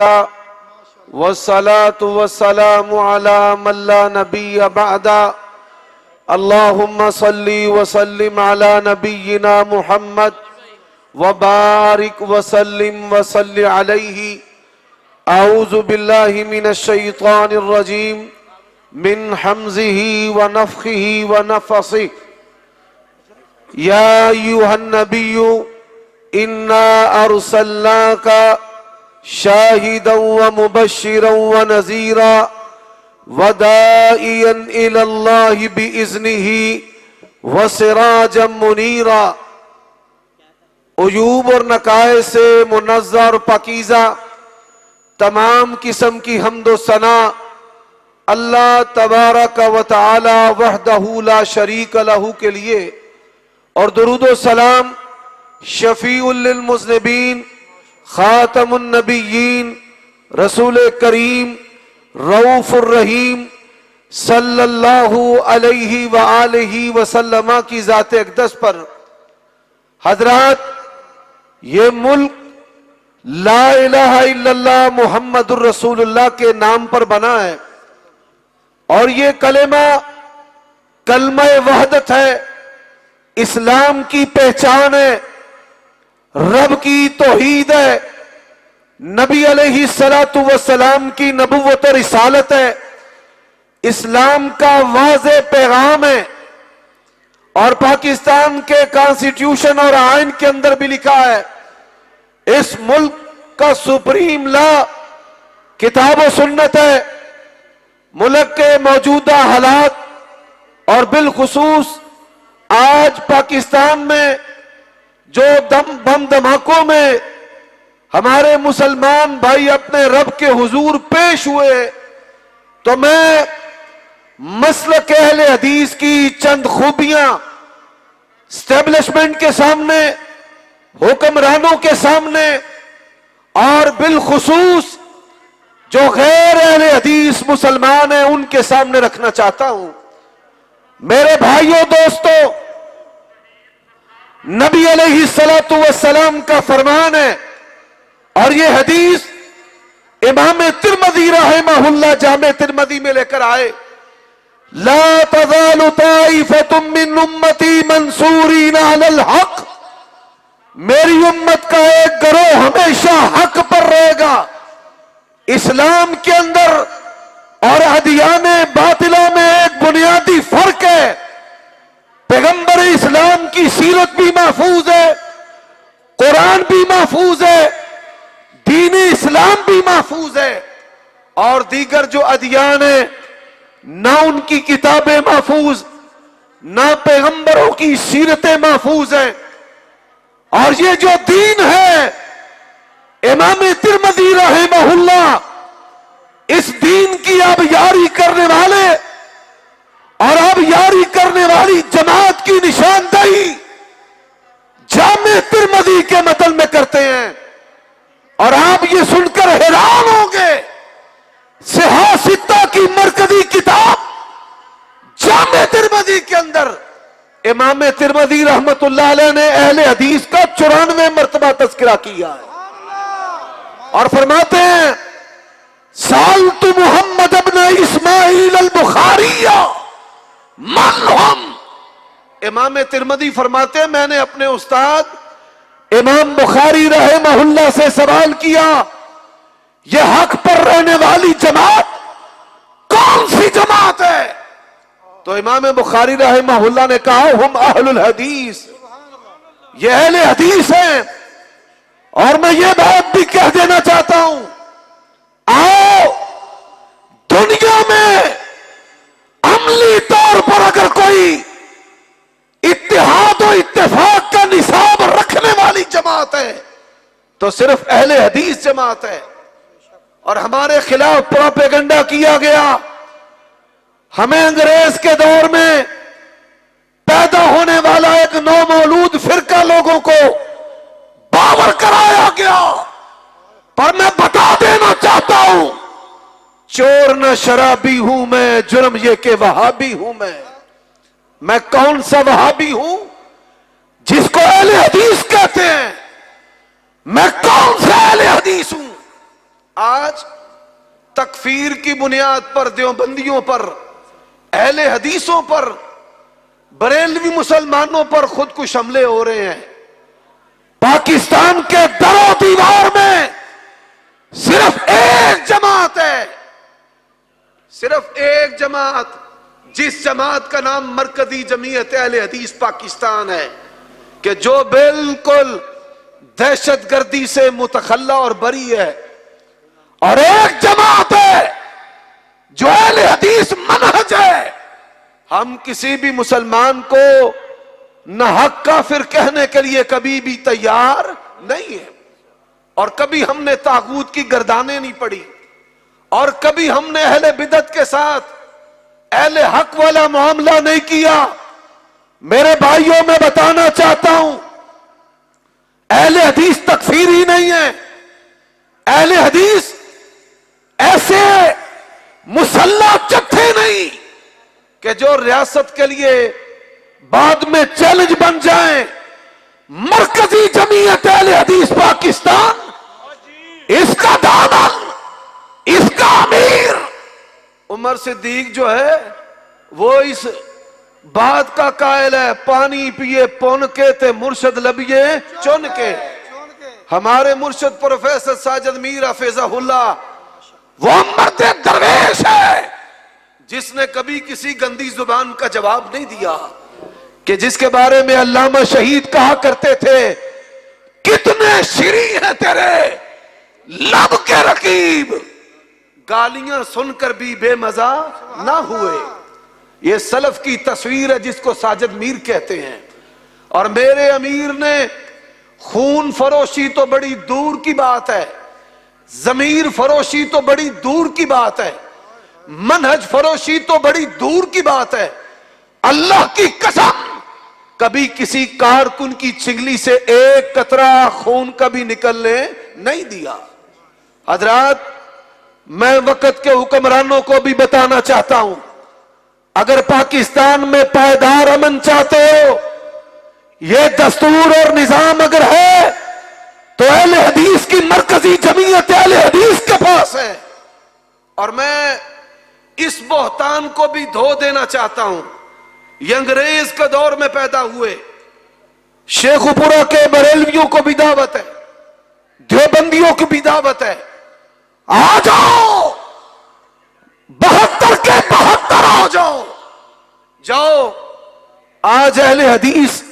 والصلاة والسلام على من لا نبي بعد. اللهم صل وسلم على نبينا محمد وبارك وسلم وصل عليه. أعوذ بالله من الشيطان الرجيم من حمزه ونفخه ونفثه. يا أيها النبي إنا أرسلناك شاهدا ومبشرا ونذيرا وداعيا إلى الله بإذنه وسراجا منيرا. عیوب اور نقائص سے منزہ اور پاکیزہ تمام قسم کی حمد و ثنا اللہ تبارک و تعالی وحدہ لا شریک لہ کے لیے، اور درود و سلام شفیع للمذنبین خاتم النبیین رسول کریم رؤوف الرحیم صلی اللہ علیہ وآلہ وسلم کی ذات اقدس پر. حضرات، یہ ملک لا الہ الا اللہ محمد الرسول اللہ کے نام پر بنا ہے، اور یہ کلمہ وحدت ہے، اسلام کی پہچان ہے، رب کی توحید ہے، نبی علیہ السلام کی نبوت و رسالت ہے، اسلام کا واضح پیغام ہے. اور پاکستان کے کانسٹیٹیوشن اور آئین کے اندر بھی لکھا ہے اس ملک کا سپریم لا کتاب و سنت ہے. ملک کے موجودہ حالات اور بالخصوص آج پاکستان میں جو بم دھماکوں میں ہمارے مسلمان بھائی اپنے رب کے حضور پیش ہوئے، تو میں مسلک اہل حدیث کی چند خوبیاں اسٹیبلشمنٹ کے سامنے، حکمرانوں کے سامنے، اور بالخصوص جو غیر اہل حدیث مسلمان ہیں ان کے سامنے رکھنا چاہتا ہوں. میرے بھائیوں دوستو، نبی علیہ السلام کا فرمان ہے، اور یہ حدیث امام ترمذی رحمہ اللہ جامع ترمذی میں لے کر آئے: لا تزال طائفة من امتی منصورین علی الحق. میری امت کا ایک گروہ ہمیشہ حق پر رہے گا. اسلام کے اندر اور ادیان باطلہ میں ایک بنیادی فرق ہے. پیغمبر اسلام کی سیرت بھی محفوظ ہے، قرآن بھی محفوظ ہے، دین اسلام بھی محفوظ ہے، اور دیگر جو ادیان ہیں نہ ان کی کتابیں محفوظ، نہ پیغمبروں کی سیرتیں محفوظ ہیں. اور یہ جو دین ہے، امام ترمذی رحمہ اللہ اس دین کی اب یاری کرنے والے اور اب یاری کرنے والی جماعت کی نشاندہی جامع ترمذی کے متن میں کرتے ہیں. اور آپ یہ سن کر حیران ہوں گے، صحاح ستہ کی مرکزی کتاب جامع ترمذی کے اندر امام ترمذی رحمت اللہ علیہ نے اہل حدیث کا 94 مرتبہ تذکرہ کیا ہے، اور فرماتے ہیں: سألت محمد ابن اسماعیل البخاری من ہم. امام ترمذی فرماتے ہیں میں نے اپنے استاد امام بخاری رحمہ اللہ سے سوال کیا، یہ حق پر رہنے والی جماعت کون سی جماعت ہے؟ تو امام بخاری رحمہ اللہ نے کہا: ہم اہل الحدیث، یہ اہل حدیث ہیں. اور میں یہ بات بھی کہہ دینا چاہتا ہوں، آؤ دنیا میں عملی طور پر اگر کوئی اتحاد و اتفاق کا نصاب رکھنے والی جماعت ہے تو صرف اہل حدیث جماعت ہے. اور ہمارے خلاف پروپیگنڈا کیا گیا، ہمیں انگریز کے دور میں پیدا ہونے والا ایک نومولود فرقہ لوگوں کو باور کرایا گیا. پر میں بتا دینا چاہتا ہوں، چور نہ شرابی ہوں میں، جرم یہ کہ وہابی ہوں میں. میں کون سا وہابی ہوں جس کو اہل حدیث کہتے ہیں؟ میں کون سا اہل حدیث ہوں آج تکفیر کی بنیاد پر دیوبندیوں پر، اہل حدیثوں پر، بریلوی مسلمانوں پر خودکش حملے ہو رہے ہیں۔ پاکستان کے در و دیوار میں صرف ایک جماعت ہے، صرف ایک جماعت، جس جماعت کا نام مرکزی جمعیت اہل حدیث پاکستان ہے، کہ جو بالکل دہشت گردی سے متخلا اور بری ہے، اور ایک جماعت ہے جو اہل حدیث منہج ہے۔ ہم کسی بھی مسلمان کو نہ حق کافر کہنے کے لیے کبھی بھی تیار نہیں ہے، اور کبھی ہم نے طاغوت کی گردانیں نہیں پڑی، اور کبھی ہم نے اہل بدعت کے ساتھ اہل حق والا معاملہ نہیں کیا۔ میرے بھائیوں میں بتانا چاہتا ہوں، اہل حدیث تکفیری نہیں ہے۔ اہل حدیث ایسے مسلح جتھے نہیں کہ جو ریاست کے لیے بعد میں چیلنج بن جائیں۔ مرکزی جمعیت اہل حدیث پاکستان، اس کا دامن، اس کا امیر عمر صدیق جو ہے، وہ اس بات کا قائل ہے، پانی پیے پون کے تے مرشد لبیے چن کے۔ ہمارے مرشد پروفیسر ساجد میر حفظہ اللہ وہ مرد درویش ہے جس نے کبھی کسی گندی زبان کا جواب نہیں دیا، کہ جس کے بارے میں علامہ شہید کہا کرتے تھے، کتنے شیریں ہیں تیرے لب کے رقیب، گالیاں سن کر بھی بے مزہ نہ ہوئے۔ یہ سلف کی تصویر ہے جس کو ساجد میر کہتے ہیں۔ اور میرے امیر نے خون فروشی تو بڑی دور کی بات ہے، ضمیر فروشی تو بڑی دور کی بات ہے، منہج فروشی تو بڑی دور کی بات ہے، اللہ کی قسم کبھی کسی کارکن کی چنگلی سے ایک قطرہ خون کبھی نکلنے نہیں دیا۔ حضرات، میں وقت کے حکمرانوں کو بھی بتانا چاہتا ہوں، اگر پاکستان میں پائیدار امن چاہتے ہو، یہ دستور اور نظام اگر ہے تو اہل حدیث کی مرکزی جمعیت اہل حدیث کے پاس ہے۔ اور میں اس بہتان کو بھی دھو دینا چاہتا ہوں، یہ انگریز کے دور میں پیدا ہوئے، شیخو پورہ کے بریلویوں کو بھی دعوت ہے، دیوبندیوں کی بھی دعوت ہے، آ جاؤ 72 کے 72 آ جاؤ، جاؤ۔ آج اہل حدیث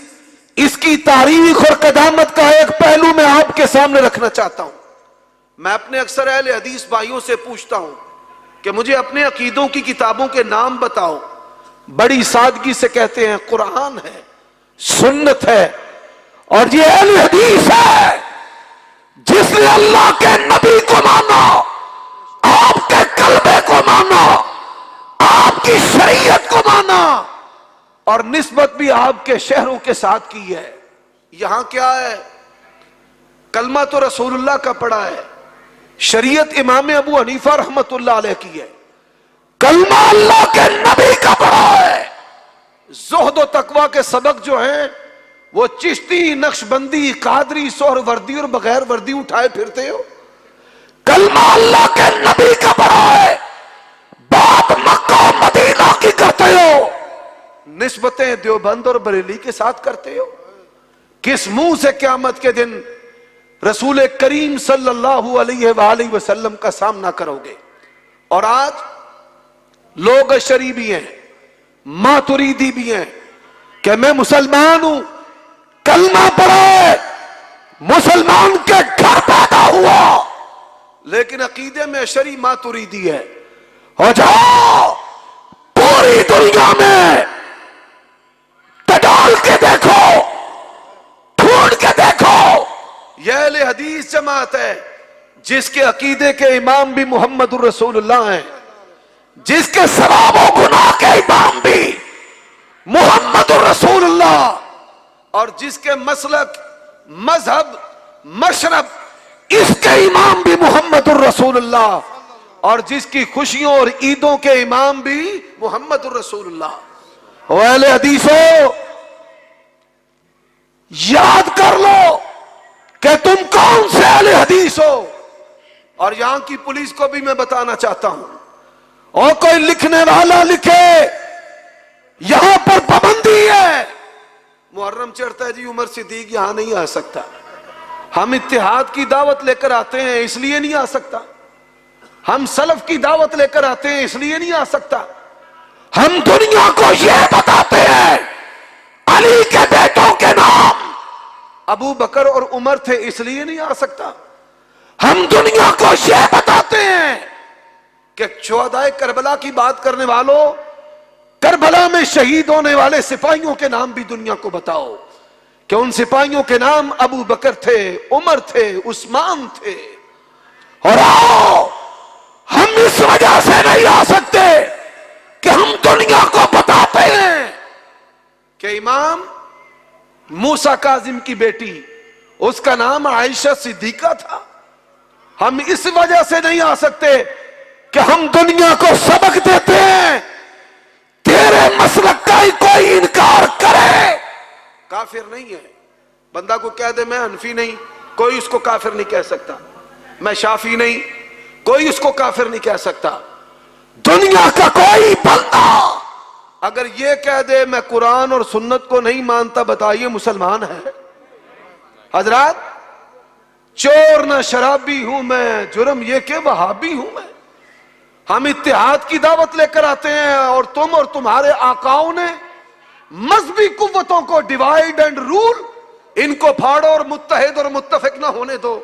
اس کی تاریخ اور قدامت کا ایک پہلو میں آپ کے سامنے رکھنا چاہتا ہوں۔ میں اپنے اکثر اہل حدیث بھائیوں سے پوچھتا ہوں کہ مجھے اپنے عقیدوں کی کتابوں کے نام بتاؤ، بڑی سادگی سے کہتے ہیں قرآن ہے، سنت ہے، اور یہ اہل حدیث ہے جس نے اللہ کے نبی کو مانا، آپ کے کلمے کو مانا، آپ کی شریعت کو مانا، اور نسبت بھی آپ کے شہروں کے ساتھ کی ہے۔ یہاں کیا ہے؟ کلمہ تو رسول اللہ کا پڑا ہے، شریعت امام ابو حنیفہ رحمت اللہ علیہ کی ہے، کلمہ اللہ کے نبی کا پڑا ہے۔ زہد و تقوی کے سبق جو ہیں وہ چشتی، نقشبندی، قادری، سہر وردی اور بغیر وردی اٹھائے پھرتے ہو، کلمہ اللہ کے نبی کا پڑا ہے، بات مکہ و مدینہ کی کرتے ہو، نسبتیں دیوبند اور بریلی کے ساتھ کرتے ہو۔ کس منہ سے قیامت کے دن رسول کریم صلی اللہ علیہ وآلہ وسلم کا سامنا کرو گے؟ اور آج لوگ اشعری بھی ہیں، ماتریدی بھی ہیں کہ میں مسلمان ہوں، کلمہ پڑھا ہے، مسلمان کے گھر پیدا ہوا، لیکن عقیدے میں اشعری ماتریدی ہے۔ ہو جاؤ پوری دنیا میں ڈال کے دیکھو، ڈھونڈ کے دیکھو، یہ اہل حدیث جماعت ہے جس کے عقیدے کے امام بھی محمد الرسول اللہ ہیں، جس کے ثواب و گناہ کے امام بھی محمد الرسول اللہ، اور جس کے مسلک، مذہب، مشرب اس کے امام بھی محمد الرسول اللہ، اور جس کی خوشیوں اور عیدوں کے امام بھی محمد الرسول اللہ۔ او اہل حدیثو، یاد کر لو کہ تم کون سے اہل حدیث ہو، اور یہاں کی پولیس کو بھی میں بتانا چاہتا ہوں، اور کوئی لکھنے والا لکھے یہاں پر پابندی ہے، محرم چڑھتا ہے جی عمر صدیق یہاں نہیں آ سکتا، ہم اتحاد کی دعوت لے کر آتے ہیں اس لیے نہیں آ سکتا، ہم سلف کی دعوت لے کر آتے ہیں اس لیے نہیں آ سکتا، ہم دنیا کو یہ بتاتے ہیں علی کے بیٹوں کے نام ابو بکر اور عمر تھے اس لیے نہیں آ سکتا، ہم دنیا کو یہ بتاتے ہیں کہ شہدائے کربلا کی بات کرنے والوں، کربلا میں شہید ہونے والے سپاہیوں کے نام بھی دنیا کو بتاؤ کہ ان سپاہیوں کے نام ابو بکر تھے، عمر تھے، عثمان تھے۔ اور آؤ، ہم اس وجہ سے نہیں آ سکتے کہ ہم دنیا کو بتاتے ہیں کہ امام موسیٰ کاظم کی بیٹی اس کا نام عائشہ صدیقہ تھا، ہم اس وجہ سے نہیں آ سکتے کہ ہم دنیا کو سبق دیتے ہیں تیرے مسلک کا ہی کوئی انکار کرے کافر نہیں ہے۔ بندہ کو کہہ دے میں حنفی نہیں، کوئی اس کو کافر نہیں کہہ سکتا، میں شافعی نہیں، کوئی اس کو کافر نہیں کہہ سکتا۔ دنیا کا کوئی بندہ اگر یہ کہہ دے میں قرآن اور سنت کو نہیں مانتا، بتائیے مسلمان ہے؟ حضرات، چور نہ شرابی ہوں میں، جرم یہ کہ وہابی ہوں میں۔ ہم اتحاد کی دعوت لے کر آتے ہیں اور تم اور تمہارے آقاؤں نے مذہبی قوتوں کو ڈیوائیڈ اینڈ رول، ان کو پھاڑو اور متحد اور متفق نہ ہونے دو۔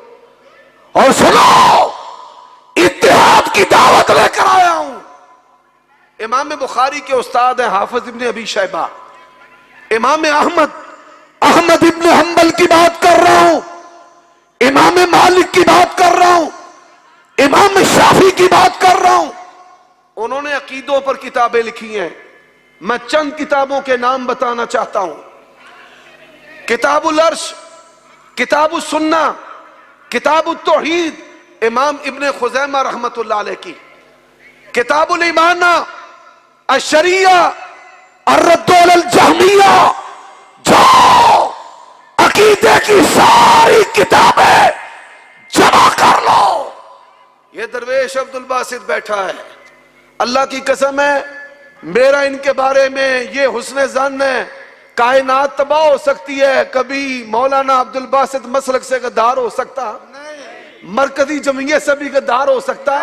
اور سنو، اتحاد کی دعوت لے کر آیا ہوں۔ امام بخاری کے استاد ہیں حافظ ابن ابی شیبہ، امام احمد ابن حنبل کی بات کر رہا ہوں، امام مالک کی بات کر رہا ہوں، امام شافعی کی بات کر رہا ہوں۔ انہوں نے عقیدوں پر کتابیں لکھی ہیں، میں چند کتابوں کے نام بتانا چاہتا ہوں۔ کتاب العرش، کتاب السنہ، کتاب التوحید امام ابن خزیمہ رحمت اللہ علیہ کی، کتاب الایمانہ، الشریعہ، الرد علی الجہمیہ، جاؤ عقیدے کی ساری کتابیں جمع کر لو۔ یہ درویش عبد الباسط بیٹھا ہے، اللہ کی قسم ہے میرا ان کے بارے میں یہ حسن ظن ہے، کائنات تباہ ہو سکتی ہے، کبھی مولانا عبد الباسط مسلک سے غدار ہو سکتا، مرکزی جمعیت سے بھی غدار ہو سکتا،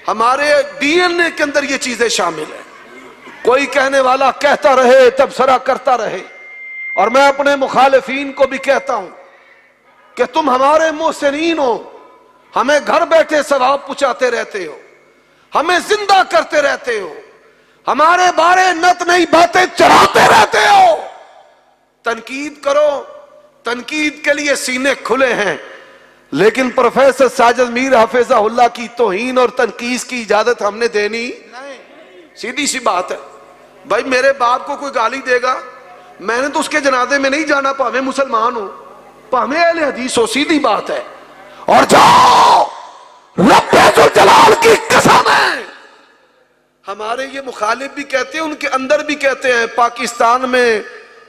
ہمارے ڈی این اے کے اندر یہ چیزیں شامل ہیں۔ کوئی کہنے والا کہتا رہے، تبصرہ کرتا رہے، اور میں اپنے مخالفین کو بھی کہتا ہوں کہ تم ہمارے محسنین ہو، ہمیں گھر بیٹھے ثواب پہنچاتے رہتے ہو، ہمیں زندہ کرتے رہتے ہو، ہمارے بارے نت نئی باتیں چڑھاتے رہتے ہو، تنقید کرو، تنقید کے لیے سینے کھلے ہیں، لیکن پروفیسر ساجد میر حافظہ اللہ کی توہین اور تنقید کی اجازت ہم نے دینی نہیں۔ سیدھی سی بات ہے، بھائی میرے باپ کو کوئی گالی دے گا، میں نے تو اس کے جنازے میں نہیں جانا، پاویں مسلمان ہو پاویں اہل حدیث ہو، سیدھی بات ہے۔ اور جاؤ، رب ذوالجلال کی قسم ہے، ہمارے یہ مخالف بھی کہتے ہیں، ان کے اندر بھی کہتے ہیں، پاکستان میں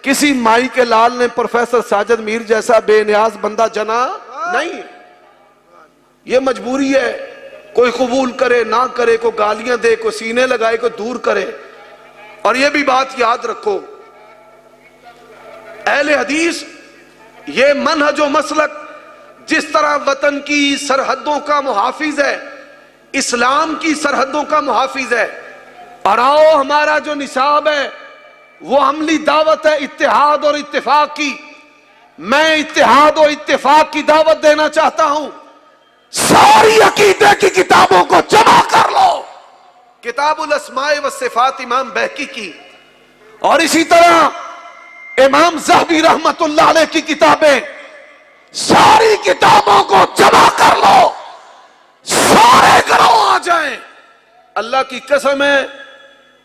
کسی مائی کے لال نے پروفیسر ساجد میر جیسا بے نیاز بندہ جنا نہیں۔ یہ مجبوری ہے، کوئی قبول کرے نہ کرے، کوئی گالیاں دے، کوئی سینے لگائے، کوئی دور کرے۔ اور یہ بھی بات یاد رکھو، اہل حدیث یہ منہج و مسلک جس طرح وطن کی سرحدوں کا محافظ ہے، اسلام کی سرحدوں کا محافظ ہے، اور آؤ ہمارا جو نصاب ہے وہ عملی دعوت ہے اتحاد اور اتفاق کی۔ میں اتحاد و اتفاق کی دعوت دینا چاہتا ہوں، ساری عقیدے کی کتابوں کو جمع کر لو، کتاب الاسماء والصفات امام بہقی کی، اور اسی طرح امام ذہبی رحمت اللہ علیہ کی کتابیں، ساری کتابوں کو جمع کر لو، سارے گروہ آ جائیں۔ اللہ کی قسم ہے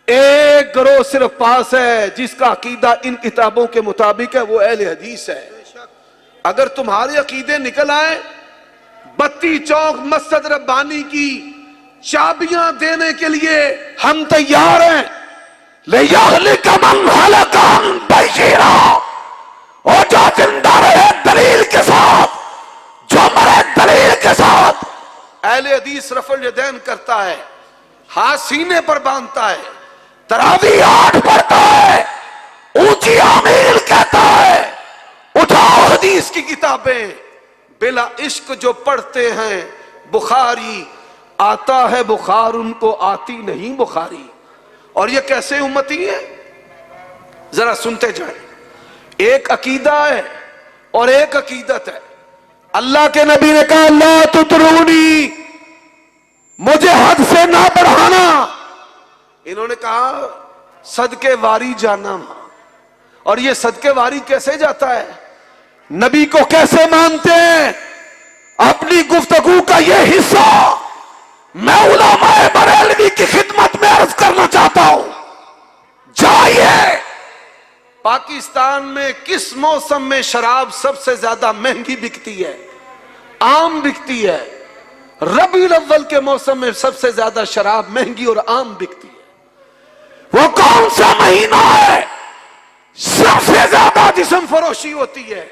ایک گروہ صرف پاس ہے جس کا عقیدہ ان کتابوں کے مطابق ہے، وہ اہل حدیث ہے۔ اگر تمہارے عقیدے نکل آئے، بتی چوک مسجد ربانی کی چابیاں دینے کے لیے ہم تیار ہیں۔ لِيَهْلِكَ مَنْ هَلَكَ عَنْ بَيِّنَةٍ، اور جو زندہ رہے دلیل کے ساتھ، جو مرے دلیل کے ساتھ اہل حدیث رفع الیدین کرتا ہے، ہاتھ سینے پر باندھتا ہے، تراویح 8 پڑھتا ہے، اونچی آمین کہتا ہے، اٹھاؤ حدیث کی کتابیں بلا عشق جو پڑھتے ہیں، بخاری آتا ہے بخار ان کو آتی نہیں بخاری۔ اور یہ کیسے امتی ہیں؟ ذرا سنتے جائیں۔ ایک عقیدہ ہے اور ایک عقیدت ہے۔ اللہ کے نبی نے کہا لا تطرونی، مجھے حد سے نہ بڑھانا۔ انہوں نے کہا صدقے واری جانا ماں۔ اور یہ صدقے واری کیسے جاتا ہے؟ نبی کو کیسے مانتے ہیں؟ اپنی گفتگو کا یہ حصہ میں علماء بریلوی کی خدمت میں عرض کرنا چاہتا ہوں۔ جائیے پاکستان میں کس موسم میں شراب سب سے زیادہ مہنگی بکتی ہے، عام بکتی ہے؟ ربیع الاول کے موسم میں سب سے زیادہ شراب مہنگی اور عام بکتی ہے۔ وہ کون سا مہینہ ہے سب سے زیادہ جسم فروشی ہوتی ہے؟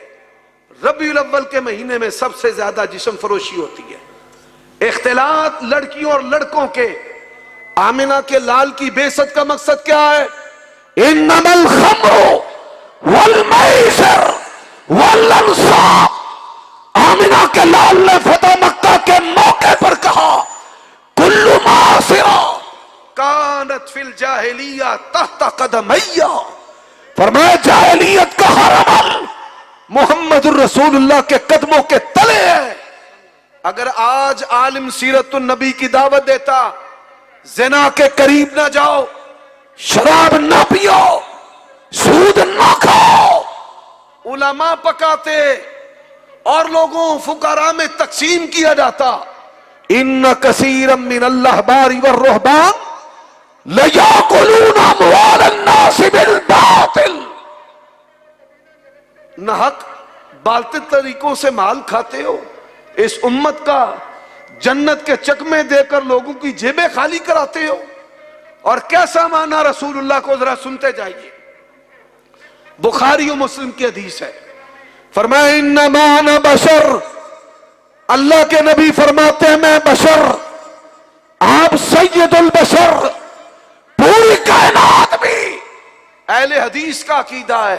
ربیع الاول کے مہینے میں سب سے زیادہ جسم فروشی ہوتی ہے۔ اختلاط لڑکیوں اور لڑکوں کے، آمنہ کے لال کی بعثت کا مقصد کیا ہے؟ انما الخمر والمیسر والانصاب۔ آمنہ کے لال نے فتح مکہ کے موقع پر کہا کل معاصرہ کانت فی الجاہلیہ تحت قدمیہ، فرمایا جاہلیت کا ہر عمل محمد الرسول اللہ کے قدموں کے تلے ہے۔ اگر آج عالم سیرت النبی کی دعوت دیتا زنا کے قریب نہ جاؤ، شراب نہ پیو، سود نہ کھاؤ، علماء پکاتے اور لوگوں فقراء میں تقسیم کیا جاتا، ان کثیرا من الاحبار والرہبان لیاکلون اموال الناس بالباطل۔ ناحق باطل طریقوں سے مال کھاتے ہو، اس امت کا جنت کے چکمے دے کر لوگوں کی جیبیں خالی کراتے ہو۔ اور کیسا مانا رسول اللہ کو ذرا سنتے جائیے۔ بخاری و مسلم کی حدیث ہے، فرمایا انما انا بشر، اللہ کے نبی فرماتے ہیں میں بشر، آپ سید البشر، پوری کائنات بھی اہل حدیث کا عقیدہ ہے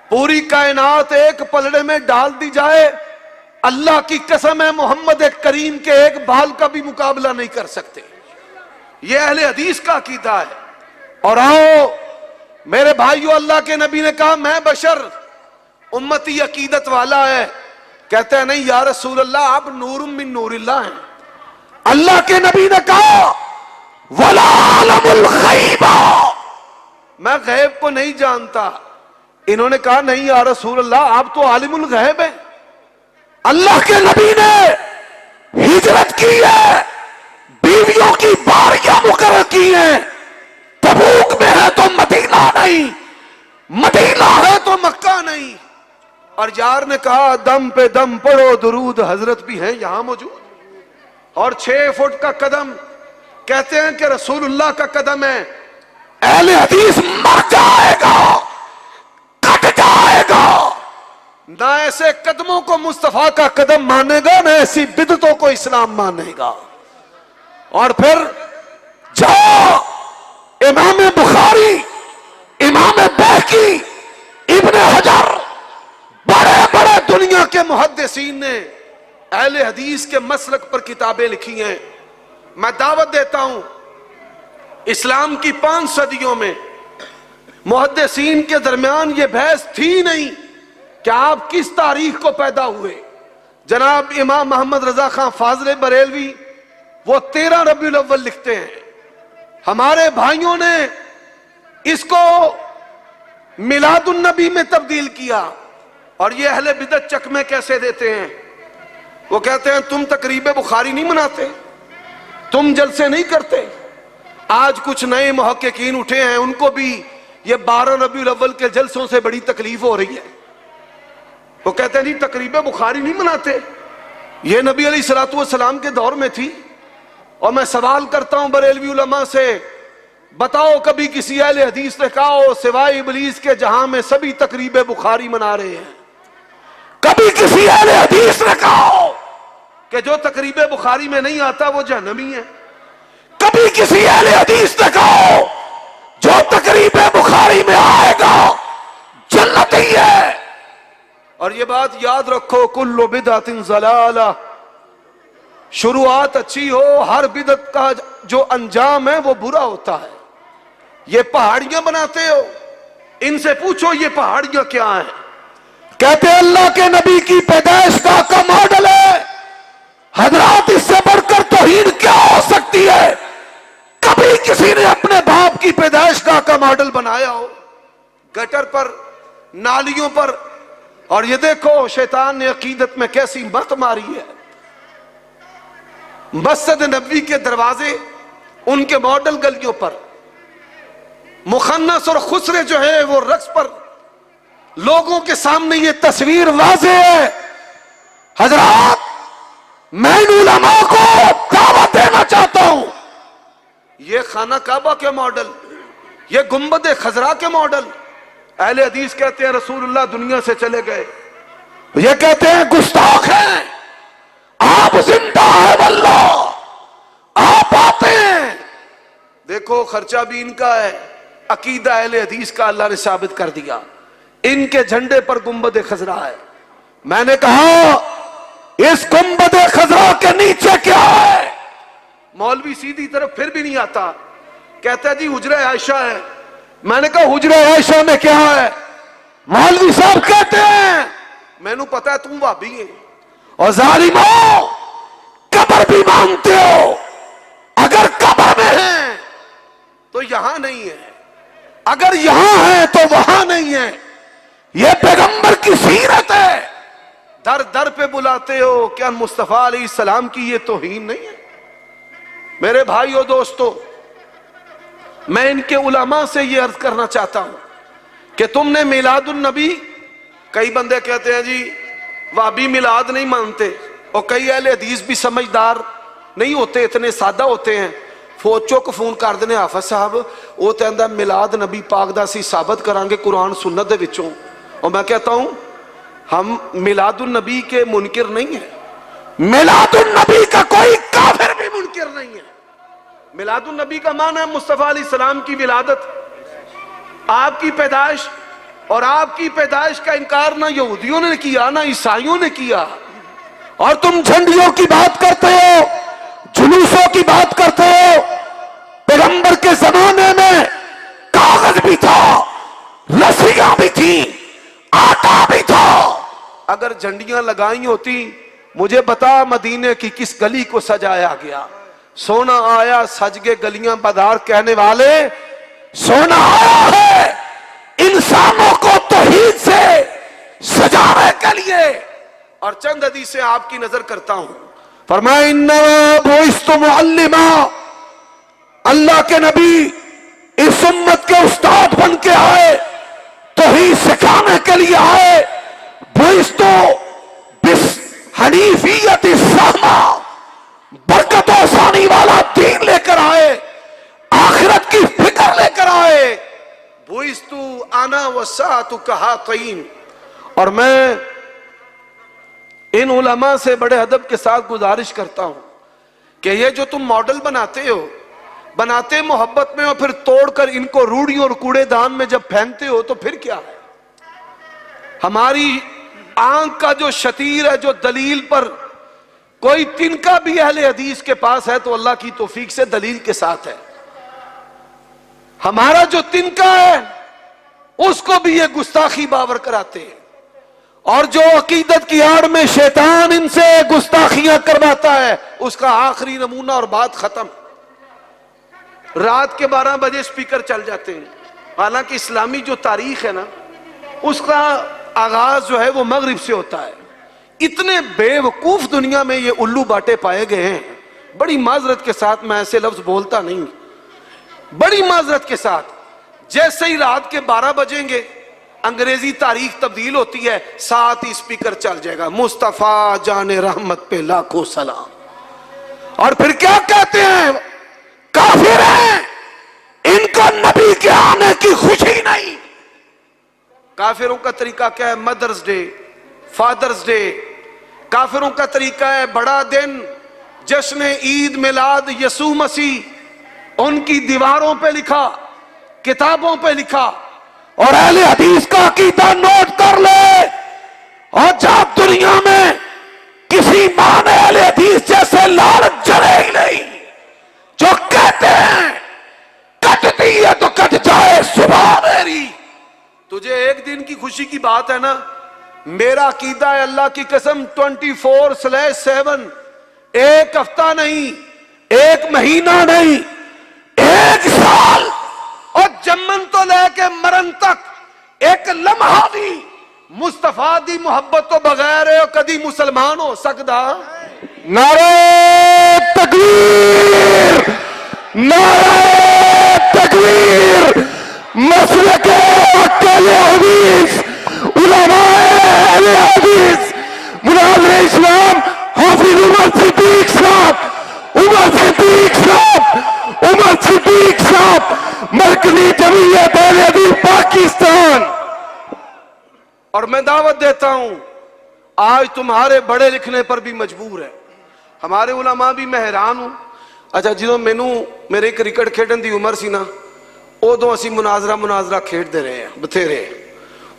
پوری کائنات ایک پلڑے میں ڈال دی جائے، اللہ کی قسم ہے محمد کریم کے ایک بال کا بھی مقابلہ نہیں کر سکتے۔ یہ اہل حدیث کا عقیدہ ہے۔ اور آؤ میرے بھائیو، اللہ کے نبی نے کہا میں بشر، امتی عقیدت والا ہے، کہتے ہیں نہیں یا رسول اللہ آپ نور من نور اللہ ہیں۔ اللہ کے نبی نے کہا ولا عالم الغیب، میں غیب کو نہیں جانتا۔ انہوں نے کہا نہیں یا رسول اللہ آپ تو عالم الغیب ہیں۔ اللہ کے نبی نے ہجرت کی ہے، بیویوں کی باریاں مقرر کی ہیں، تبوک میں ہے تو مدینہ نہیں، مدینہ ہے تو مکہ نہیں۔ اور یار نے کہا دم پہ دم پڑھو درود، حضرت بھی ہیں یہاں موجود۔ اور 6 فٹ کا قدم کہتے ہیں کہ رسول اللہ کا قدم ہے۔ اہل حدیث مر جائے گا، کٹ جائے گا، نہ ایسے قدموں کو مصطفیٰ کا قدم مانے گا، نہ ایسی بدعتوں کو اسلام مانے گا۔ اور پھر جاؤ امام بخاری، امام بہقی، ابن حجر، بڑے بڑے دنیا کے محدثین نے اہل حدیث کے مسلک پر کتابیں لکھی ہیں۔ میں دعوت دیتا ہوں، اسلام کی 5 صدیوں میں محدثین کے درمیان یہ بحث تھی نہیں کہ آپ کس تاریخ کو پیدا ہوئے۔ جناب امام محمد رضا خان فاضل بریلوی وہ 13 ربیع الاول لکھتے ہیں، ہمارے بھائیوں نے اس کو میلاد النبی میں تبدیل کیا۔ اور یہ اہل بدعت چکمے کیسے دیتے ہیں؟ وہ کہتے ہیں تم تقریب بخاری نہیں مناتے، تم جلسے نہیں کرتے۔ آج کچھ نئے محققین اٹھے ہیں، ان کو بھی یہ 12 ربیع الاول کے جلسوں سے بڑی تکلیف ہو رہی ہے۔ وہ کہتے ہیں جی تقریب بخاری نہیں مناتے، یہ نبی علیہ الصلوۃ والسلام کے دور میں تھی۔ اور میں سوال کرتا ہوں بریلوی علماء سے، بتاؤ کبھی کسی اہل حدیث نے کہا ہو سوائے ابلیس کے جہاں میں سبھی تقریب بخاری منا رہے ہیں؟ کبھی کسی اہل حدیث نے کہا کہ جو تقریب بخاری میں نہیں آتا وہ جہنمی ہے. کبھی کسی اہل حدیث نے کہا جو تقریب بخاری میں آئے گا جنتی ہے. اور یہ بات یاد رکھو، کل بدعت ضلالہ، شروعات اچھی ہو، ہر بدعت کا جو انجام ہے وہ برا ہوتا ہے. یہ پہاڑیاں بناتے ہو، ان سے پوچھو یہ پہاڑیاں کیا ہیں. کہتے ہیں اللہ کے نبی کی پیدائش گاہ کا ماڈل ہے. حضرات اس سے بڑھ کر توہین کیا ہو سکتی ہے؟ کبھی کسی نے اپنے باپ کی پیدائش گاہ کا ماڈل بنایا ہو؟ گٹر پر، نالیوں پر. اور یہ دیکھو شیطان نے عقیدت میں کیسی مت ماری ہے. مسجد نبوی کے دروازے، ان کے ماڈل گلیوں پر مخنث اور خسرے جو ہے وہ رقص پر. لوگوں کے سامنے یہ تصویر واضح ہے. حضرات میں ان علماء کو دعوت دینا چاہتا ہوں، یہ خانہ کعبہ کے ماڈل، یہ گنبد خضرا کے ماڈل. اہل حدیث کہتے ہیں رسول اللہ دنیا سے چلے گئے. یہ کہتے ہیں گستاخ ہیں، آپ زندہ ہے واللہ، آپ آتے ہیں. دیکھو خرچہ بھی ان کا ہے، عقیدہ اہل حدیث کا اللہ نے ثابت کر دیا. ان کے جھنڈے پر گنبد خضرا ہے. میں نے کہا اس گنبد خضرا کے نیچے کیا ہے؟ مولوی سیدھی طرف پھر بھی نہیں آتا، کہتا ہے جی حجرہ عائشہ ہے. میں نے کہا حجرہ عائشہ میں کیا ہے؟ مولوی صاحب کہتے ہیں میں نو پتا ہے تم وہابی ہیں. اور ظالموں قبر بھی مانتے ہو، اگر قبر میں ہیں تو یہاں نہیں ہے، اگر یہاں ہے تو وہاں نہیں ہے. یہ پیغمبر کی سیرت ہے. در در پہ بلاتے ہو، کیا مصطفیٰ علیہ السلام کی یہ توہین نہیں ہے؟ میرے بھائیو دوستو، میں ان کے علماء سے یہ عرض کرنا چاہتا ہوں کہ تم نے میلاد النبی، کئی بندے کہتے ہیں جی وہابی میلاد نہیں مانتے، اور کئی اہل حدیث بھی سمجھدار نہیں ہوتے، اتنے سادہ ہوتے ہیں. فوجوں کو فون کر دینے حافظ صاحب وہ کہندا میلاد نبی پاک دا سی ثابت کرانگے قرآن سنت دے وچوں. اور میں کہتا ہوں ہم میلاد النبی کے منکر نہیں ہیں، میلاد النبی کا کوئی کافر بھی منکر نہیں ہے. میلاد النبی کا معنی ہے مصطفیٰ علیہ السلام کی ولادت، آپ کی پیدائش. اور آپ کی پیدائش کا انکار نہ یہودیوں نے کیا نہ عیسائیوں نے کیا. اور تم جھنڈیوں کی بات کرتے ہو، جلوسوں کی بات کرتے ہو. پیغمبر کے زمانے میں کاغذ بھی تھا، رسیاں بھی تھی، آٹا بھی تھا. اگر جھنڈیاں لگائی ہوتی مجھے بتا مدینے کی کس گلی کو سجایا گیا؟ سونا آیا سج گے گلیاں بازار کہنے والے، سونا آیا ہے انسانوں کو توحید سے سجانے کے لیے. اور چند حدیثیں آپ کی نظر کرتا ہوں. فرمایا انما بعثت معلما، اللہ کے نبی اس امت کے استاد بن کے آئے، توحید سکھانے کے لیے آئے. بعثت بالحنیفیت السہمہ، برکت و آسانی والا دین لے کر آئے، آخرت کی فکر لے کر آئے. بعثت انا والساعۃ کہاتین. اور میں ان علماء سے بڑے ادب کے ساتھ گزارش کرتا ہوں کہ یہ جو تم ماڈل بناتے ہو، بناتے محبت میں اور پھر توڑ کر ان کو روڑیوں اور کوڑے دان میں جب پھینکتے ہو تو پھر کیا ہے؟ ہماری آنکھ کا جو شتیر ہے، جو دلیل پر کوئی تنکا بھی اہل حدیث کے پاس ہے تو اللہ کی توفیق سے دلیل کے ساتھ ہے. ہمارا جو تنکا ہے اس کو بھی یہ گستاخی باور کراتے ہیں. اور جو عقیدت کی آڑ میں شیطان ان سے گستاخیاں کرواتا ہے اس کا آخری نمونہ اور بات ختم. رات کے 12 بجے سپیکر چل جاتے ہیں، حالانکہ اسلامی جو تاریخ ہے نا اس کا آغاز جو ہے وہ مغرب سے ہوتا ہے. اتنے بے وقوف دنیا میں یہ الو باٹے پائے گئے ہیں. بڑی معذرت کے ساتھ میں ایسے لفظ بولتا نہیں، بڑی معذرت کے ساتھ. جیسے ہی رات کے 12 بجیں گے انگریزی تاریخ تبدیل ہوتی ہے، ساتھ ہی سپیکر چل جائے گا مصطفیٰ جان رحمت پہ لاکھوں سلام. اور پھر کیا کہتے ہیں؟ کافر ہیں، ان کو نبی کے آنے کی خوشی نہیں. کافروں کا طریقہ کیا ہے؟ مدرز ڈے، فادرز ڈے، کافروں کا طریقہ ہے بڑا دن جشن عید میلاد یسوع مسیح ان کی دیواروں پہ لکھا، کتابوں پہ لکھا، اور اہل حدیث کا عقیدہ نوٹ کر لے، اور جب دنیا میں کسی ماں نے اہل حدیث جیسے لالچ جڑے ہی نہیں، جو کہتے ہیں کٹتی ہے تو کٹ جائے صبح میری. تجھے ایک دن کی خوشی کی بات ہے نا، میرا عقیدہ ہے اللہ کی قسم 24/7 ایک ہفتہ نہیں، ایک مہینہ نہیں، ایک سال اور جمن تو لے کے مرن تک ایک لمحہ بھی مصطفیٰ دی محبت تو بغیر ہے کدی مسلمان ہو سکتا؟ نعرہ تکبیر، نعرہ تکبیر. مسلک اہل حدیث، علماء اہل حدیث، مناظر اسلام حافظ عمر صدیق صاحب، عمر صدیق صاحب، عمر صدیق صاحب، مرکزی جمعیت اہل حدیث پاکستان. اور میں دعوت دیتا ہوں، آج تمہارے بڑے لکھنے پر بھی مجبور ہے، ہمارے علماء بھی میں حیران ہوں. اچھا جدوں مینوں میرے کرکٹ کھیڈن دی عمر سی نا، ادو اسی مناظرہ کھیڈ دے رہے ہیں بتھیرے.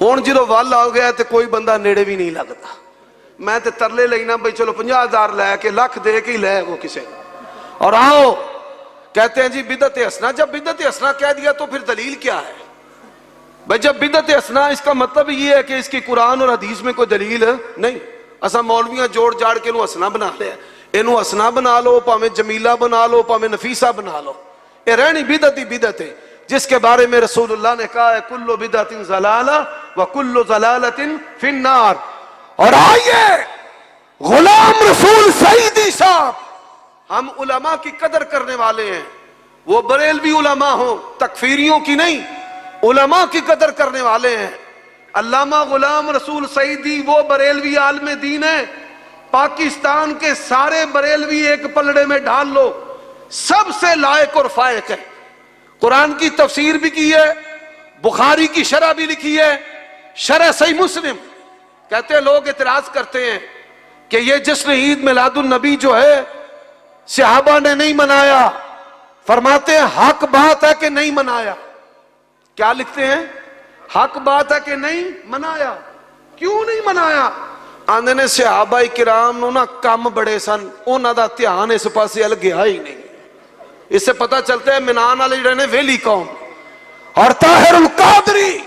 ہوں جدوں ول آ گیا تو کوئی بندہ نیڑے بھی نہیں لگتا. میں تے ترلے لینا بھائی چلو 50,000 لے کے لکھ دے کے ہی لے وہ کسے. اور آؤ کہتے ہیں جی بدعت حسنہ. جب بدعت حسنہ کہہ دیا تو پھر دلیل کیا ہے بھائی؟ جب بدعت حسنہ اس کا مطلب یہ ہے کہ اس کی قرآن اور حدیث میں کوئی دلیل نہیں. اسا مولویاں جوڑ جاڑ کے انہوں حسنہ بنا لیا، انہوں حسنہ بنا لو، پاویں جمیلہ بنا لو، پاویں نفیسہ بنا لو. یہ رہنی بدعت ہی بدعت ہے جس کے بارے میں رسول اللہ نے کہا ہے کل بدعت ضلالہ وکل ضلالۃ فی النار. اور آئیے غلام رسول سعیدی صاحب، ہم علماء کی قدر کرنے والے ہیں، وہ بریلوی علماء ہوں، تکفیریوں کی نہیں، علماء کی قدر کرنے والے ہیں. علامہ غلام رسول سعیدی وہ بریلوی عالم دین ہے، پاکستان کے سارے بریلوی ایک پلڑے میں ڈال لو، سب سے لائق اور فائق ہے. قرآن کی تفسیر بھی کی ہے، بخاری کی شرح بھی لکھی ہے، شرح صحیح مسلم. کہتے ہیں لوگ اعتراض کرتے ہیں کہ یہ جشن عید میلاد النبی جو ہے صحابہ نے نہیں منایا. فرماتے ہیں حق بات ہے کہ نہیں منایا. کیا لکھتے ہیں؟ حق بات ہے کہ نہیں منایا. کیوں نہیں منایا؟ آندے نے صحابہ کرام نو نا کم بڑے سن، انہاں دا دھیان اس پاسے ال گیا ہی نہیں. اس سے پتہ چلتا ہے منان والے جڑے نے ویلی قوم. اور طاہر القادری،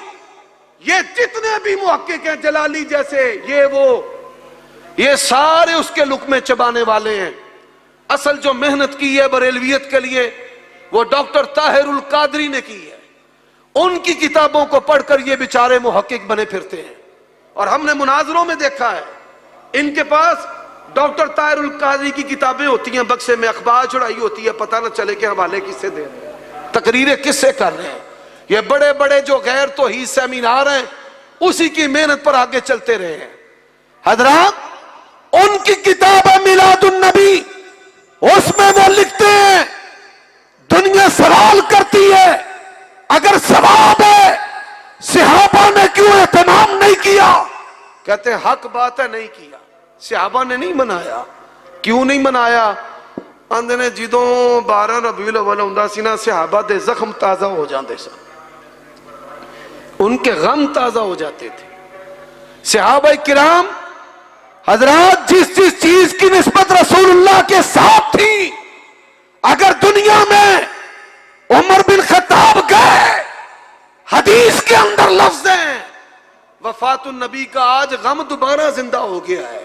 یہ جتنے بھی محقق ہیں جلالی جیسے یہ سارے اس کے لقمے چبانے والے ہیں. اصل جو محنت کی ہے بریلویت کے لیے وہ ڈاکٹر طاہر القادری نے کی ہے. ان کی کتابوں کو پڑھ کر یہ بیچارے محقق بنے پھرتے ہیں. اور ہم نے مناظروں میں دیکھا ہے ان کے پاس ڈاکٹر طاہر القادری کی کتابیں ہوتی ہیں، بکسے میں اخبار چڑھائی ہوتی ہے، پتہ نہ چلے کہ حوالے کس سے دے رہے ہیں، تقریریں کس سے کر رہے ہیں. یہ بڑے بڑے جو غیر توحید سیمینار ہیں اسی کی محنت پر آگے چلتے رہے ہیں. حضرات ان کی کتاب ہے میلاد النبی، اس میں وہ لکھتے ہیں دنیا سوال کرتی ہے اگر ثواب ہے صحابہ نے کیوں اہتمام نہیں کیا؟ کہتے ہیں حق بات ہے نہیں کیا، صحابہ نے نہیں منایا. کیوں نہیں منایا؟ آندے نے جدوں 12 ربیع الاول ہوندا سی نا صحابہ دے زخم تازہ ہو جاندے سن، ان کے غم تازہ ہو جاتے تھے. صحابہ کرام حضرات جس چیز کی نسبت رسول اللہ کے ساتھ تھی، اگر دنیا میں عمر بن خطاب گئے، حدیث کے اندر لفظ ہیں وفات النبی کا آج غم دوبارہ زندہ ہو گیا ہے.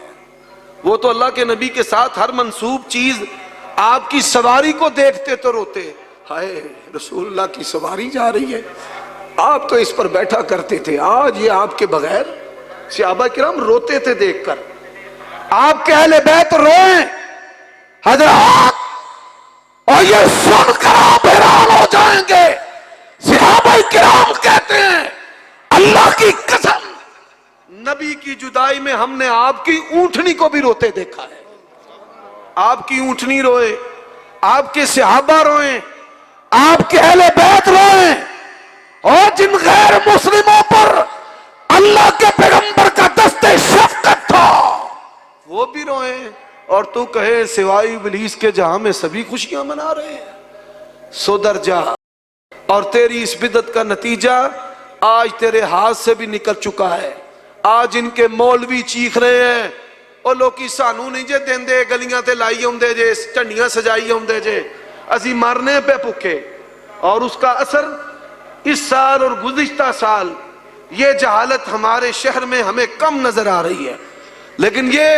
وہ تو اللہ کے نبی کے ساتھ ہر منسوب چیز آپ کی سواری کو دیکھتے تو روتے، ہائے رسول اللہ کی سواری جا رہی ہے، آپ تو اس پر بیٹھا کرتے تھے، آج یہ آپ کے بغیر. صحابہ کرام روتے تھے دیکھ کر. آپ کے اہل بیت روئیں حضرات، اور یہ سن کر آپ حیران ہو جائیں گے. صحابہ کرام کہتے ہیں اللہ کی قسم نبی کی جدائی میں ہم نے آپ کی اونٹنی کو بھی روتے دیکھا ہے. آپ کی اونٹنی روئے، آپ کے صحابہ روئیں، آپ کے اہل بیت روئیں، اور جن غیر مسلموں پر اللہ کے پیغمبر کا دست شفقت تھا وہ بھی روئیں اور تو کہے سوائے ابلیس کے جہاں میں سبھی خوشیاں منا رہے ہیں. سو درجہ اور تیری اس بدعت کا نتیجہ آج تیرے ہاتھ سے بھی نکل چکا ہے. آج ان کے مولوی چیخ رہے ہیں او لوکی سانو نہیں جے دیندے گلیاں تے لائی ہوندے جے جھنڈیاں سجائی ہوندے جے اسی مرنے پہ بھوکے. اور اس کا اثر اس سال اور گزشتہ سال یہ جہالت ہمارے شہر میں ہمیں کم نظر آ رہی ہے، لیکن یہ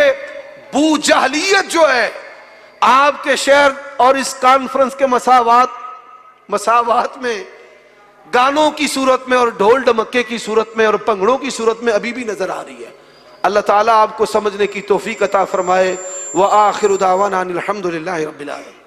بو جہلیت جو ہے آپ کے شہر اور اس کانفرنس کے مساوات میں گانوں کی صورت میں اور ڈھول ڈمکے کی صورت میں اور پنگڑوں کی صورت میں ابھی بھی نظر آ رہی ہے. اللہ تعالیٰ آپ کو سمجھنے کی توفیق عطا فرمائے. وآخر دعوانا ان الحمد للہ رب العالمین.